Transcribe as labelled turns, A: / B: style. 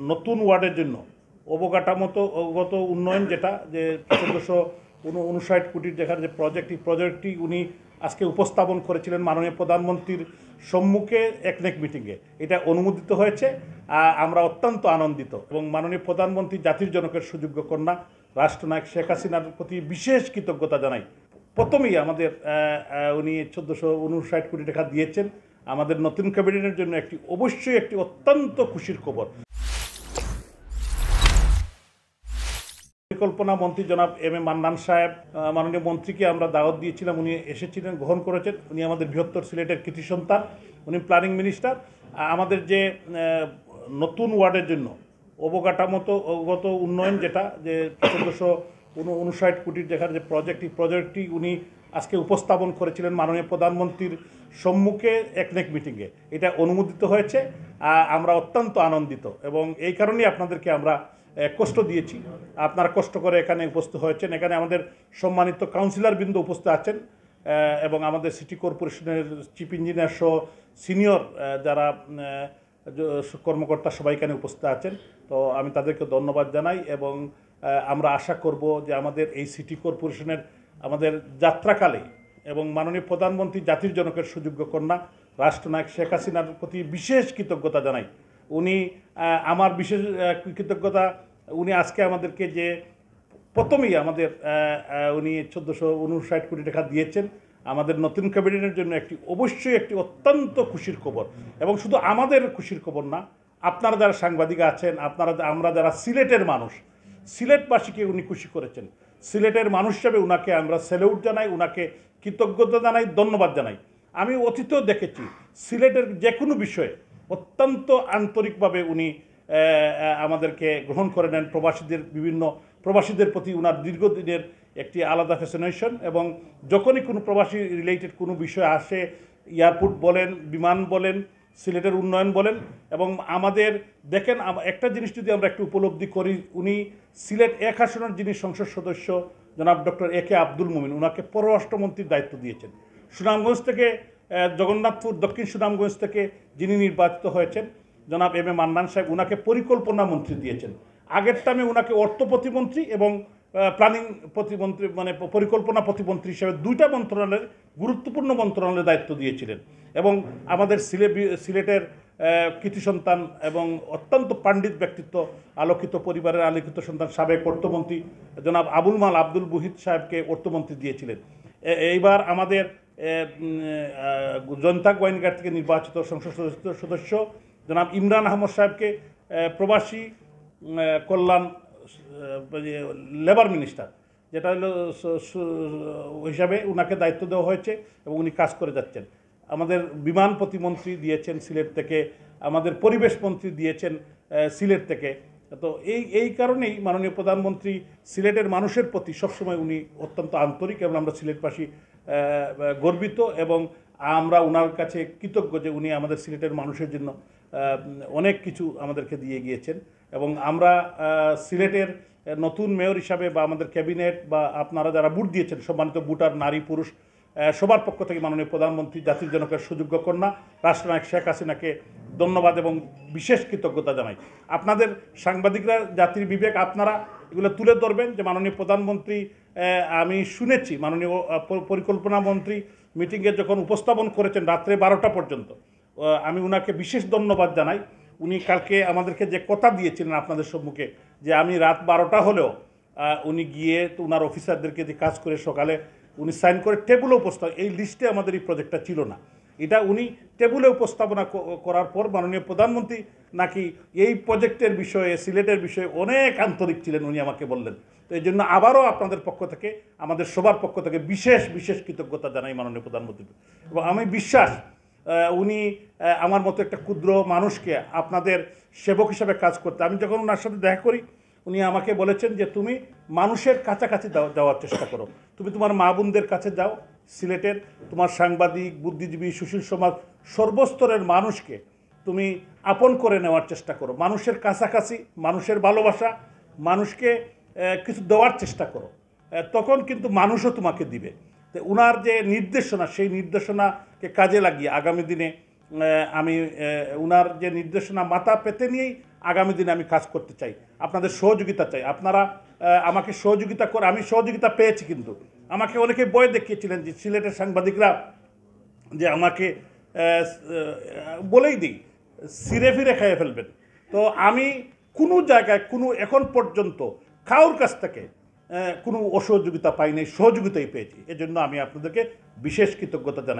A: নতুন ওয়ার্ডের জন্য অবকাঠামোগত উন্নয়ন যেটা যে 1459 কোটির যেখানে যে প্রজেক্টটি উনি আজকে উপস্থাপন করেছিলেন মাননীয় প্রধানমন্ত্রীর সম্মুখে একনেক মিটিংয়ে। এটা অনুমোদিত হয়েছে। আমরা অত্যন্ত আনন্দিত এবং মাননীয় প্রধানমন্ত্রী জাতির জনকের সুযোগ্য কন্যা রাষ্ট্রনায়ক শেখ হাসিনার প্রতি বিশেষ কৃতজ্ঞতা জানাই। প্রথমেই আমাদের উনি 1459 কোটি টাকা দিয়েছেন আমাদের নতুন ক্যাবিনেটের জন্য অবশ্যই একটি অত্যন্ত খুশির খবর। পরিকল্পনা মন্ত্রী জনাব এম এ মান্নান সাহেব মাননীয় মন্ত্রীকে আমরা দাওয়াত দিয়েছিলাম, উনি এসেছিলেন, গ্রহণ করেছেন। উনি আমাদের বৃহত্তর সিলেটের কৃতি সন্তান, উনি প্ল্যানিং মিনিস্টার। আমাদের যে নতুন ওয়ার্ডের জন্য অবকাঠামোগত উন্নয়ন যেটা যে 1459 কোটির যেখানে যে প্রজেক্টটি উনি আজকে উপস্থাপন করেছিলেন মাননীয় প্রধানমন্ত্রীর সম্মুখে একনেক মিটিংয়ে। এটা অনুমোদিত হয়েছে। আমরা অত্যন্ত আনন্দিত এবং এই কারণেই আপনাদেরকে আমরা কষ্ট দিয়েছি। আপনারা কষ্ট করে এখানে উপস্থিত হয়েছেন। এখানে আমাদের সম্মানিত কাউন্সিলর বৃন্দ উপস্থিত আছেন এবং আমাদের সিটি কর্পোরেশনের চিফ ইঞ্জিনিয়ার সহ সিনিয়র যারা কর্মকর্তা সবাই এখানে উপস্থিত আছেন। তো আমি তাদেরকে ধন্যবাদ জানাই এবং আমরা আশা করব যে আমাদের এই সিটি কর্পোরেশনের আমাদের যাত্রাকালে এবং মাননীয় প্রধানমন্ত্রী জাতির জনকের সুযোগ্য কন্যা রাষ্ট্রনায়ক শেখ হাসিনার প্রতি বিশেষ কৃতজ্ঞতা জানাই। উনি আমার বিশেষ কৃতজ্ঞতা, উনি আজকে আমাদেরকে যে প্রথমেই আমাদের উনি 1459 কোটি টাকা দিয়েছেন আমাদের নতুন ক্যাবিনেটের জন্য অবশ্যই একটি অত্যন্ত খুশির খবর। এবং শুধু আমাদের খুশির খবর না, আপনারা যারা সাংবাদিক আছেন, আমরা যারা সিলেটের মানুষ, সিলেটবাসীকে উনি খুশি করেছেন। সিলেটের মানুষ হিসাবে উনাকে আমরা স্যালুট জানাই, উনাকে কৃতজ্ঞতা জানাই, ধন্যবাদ জানাই। আমি অতীতেও দেখেছি সিলেটের যে কোনো বিষয়ে অত্যন্ত আন্তরিকভাবে উনি আমাদেরকে গ্রহণ করে নেন। প্রবাসীদের প্রতি উনার দীর্ঘদিনের একটি আলাদা ফ্যাসিনেশন এবং যখনই কোনো প্রবাসী রিলেটেড কোনো বিষয় আসে, এয়ারপোর্ট বলেন, বিমান বলেন, সিলেটের উন্নয়ন বলেন, এবং আমাদের দেখেন একটা জিনিস যদি আমরা একটু উপলব্ধি করি, উনি সিলেট 1 আসনের যিনি সংসদ সদস্য জনাব ডক্টর এ কে আব্দুল মুমিন, ওনাকে পররাষ্ট্রমন্ত্রীর দায়িত্ব দিয়েছেন। সুনামগঞ্জ থেকে জগন্নাথপুর দক্ষিণ সুনামগঞ্জ থেকে যিনি নির্বাচিত হয়েছেন জনাব এম এ মান্নান সাহেব, ওনাকে পরিকল্পনা মন্ত্রী দিয়েছেন। আগের টাইমে ওনাকে অর্থ প্রতিমন্ত্রী এবং প্ল্যানিং প্রতিমন্ত্রী মানে পরিকল্পনা প্রতিমন্ত্রী হিসেবে 2টা মন্ত্রণালয়ের গুরুত্বপূর্ণ মন্ত্রণালয়ের দায়িত্ব দিয়েছিলেন। এবং আমাদের সিলেটের কৃতি সন্তান এবং অত্যন্ত পাণ্ডিত ব্যক্তিত্ব, আলোকিত পরিবারের আলোকিত সন্তান সাবেক অর্থমন্ত্রী জনাব আবুল বুহিদ সাহেবকে অর্থমন্ত্রী দিয়েছিলেন। এইবার আমাদের জনতা গোয়েন্দাঘাট থেকে নির্বাচিত সংসদ সদস্য জনাব ইমরান আহমদ সাহেবকে প্রবাসী কল্যাণ লেবার মিনিস্টার যেটা হলো হিসাবে ওনাকে দায়িত্ব দেওয়া হয়েছে এবং উনি কাজ করে যাচ্ছেন। আমাদের বিমান প্রতিমন্ত্রী দিয়েছেন সিলেট থেকে, আমাদের পরিবেশ মন্ত্রী দিয়েছেন সিলেট থেকে। তো এই কারণেই মাননীয় প্রধানমন্ত্রী সিলেটের মানুষের প্রতি সবসময় উনি অত্যন্ত আন্তরিক এবং আমরা সিলেটবাসী গর্বিত এবং আমরা ওনার কাছে কৃতজ্ঞ যে উনি আমাদের সিলেটের মানুষের জন্য অনেক কিছু আমাদেরকে দিয়ে গিয়েছেন। এবং আমরা সিলেটের নতুন মেয়র হিসাবে বা আমাদের ক্যাবিনেট বা আপনারা যারা ভোট দিয়েছেন, সম্মানিত ভোটার নারী পুরুষ সবার পক্ষ থেকে মাননীয় প্রধানমন্ত্রী জাতির জনকের সুযোগ্য কন্যা রাষ্ট্রনায়ক শেখ হাসিনাকে ধন্যবাদ এবং বিশেষ কৃতজ্ঞতা জানাই। আপনাদের সাংবাদিকরা জাতির বিবেক, আপনারা এগুলো তুলে ধরবেন যে মাননীয় প্রধানমন্ত্রী, আমি শুনেছি মাননীয় পরিকল্পনা মন্ত্রী মিটিংয়ে যখন উপস্থাপন করেছেন রাত্রে 12টা পর্যন্ত, আমি ওনাকে বিশেষ ধন্যবাদ জানাই। উনি কালকে আমাদেরকে যে কথা দিয়েছিলেন আপনাদের সম্মুখে যে আমি রাত 12টা হলেও উনি গিয়ে তো ওনার অফিসারদেরকে দিয়ে কাজ করে সকালে উনি সাইন করে টেবুলে উপস্থাপন, এই লিস্টে আমাদের এই প্রজেক্টটা ছিল না, এটা উনি টেবুলে উপস্থাপনা করার পর মাননীয় প্রধানমন্ত্রী নাকি এই প্রজেক্টের বিষয়ে সিলেটের বিষয়ে অনেক আন্তরিক ছিলেন উনি আমাকে বললেন। তো এই জন্য আবারও আপনাদের পক্ষ থেকে আমাদের সবার পক্ষ থেকে বিশেষ কৃতজ্ঞতা জানাই মাননীয় প্রধানমন্ত্রী। এবং আমি বিশ্বাস উনি আমার মতো একটা ক্ষুদ্র মানুষকে আপনাদের সেবক হিসাবে কাজ করতে, আমি যখন ওনার সাথে দেখা করি উনি আমাকে বলেছেন যে তুমি মানুষের কাছাকাছি যাওয়ার চেষ্টা করো, তুমি তোমার মা বোনদের কাছে যাও, সিলেটের তোমার সাংবাদিক, বুদ্ধিজীবী, সুশীল সমাজ সর্বস্তরের মানুষকে তুমি আপন করে নেওয়ার চেষ্টা করো, মানুষের কাছাকাছি, মানুষের ভালোবাসা, মানুষকে কিছু দেওয়ার চেষ্টা করো, তখন কিন্তু মানুষও তোমাকে দিবে। তো ওনার যে নির্দেশনা, সেই নির্দেশনাকে কাজে লাগিয়ে আগামী দিনে আমি উনার যে নির্দেশনা মাথা পেতে নিয়েই আগামী দিনে আমি কাজ করতে চাই, আপনাদের সহযোগিতা চাই। আপনারা আমাকে সহযোগিতা করে, আমি সহযোগিতা পেয়েছি, কিন্তু আমাকে অনেকে ভয় দেখিয়েছিলেন যে সিলেটের সাংবাদিকরা যে আমাকে বলেই দিই সিরে ফিরে খেয়ে ফেলবেন। তো আমি কোনো জায়গায় এখন পর্যন্ত কারোর কাছ থেকে কোনো অসহযোগিতা পাইনি, সহযোগিতাই পেয়েছি। এজন্য আমি আপনাদেরকে বিশেষ কৃতজ্ঞতা জানাই।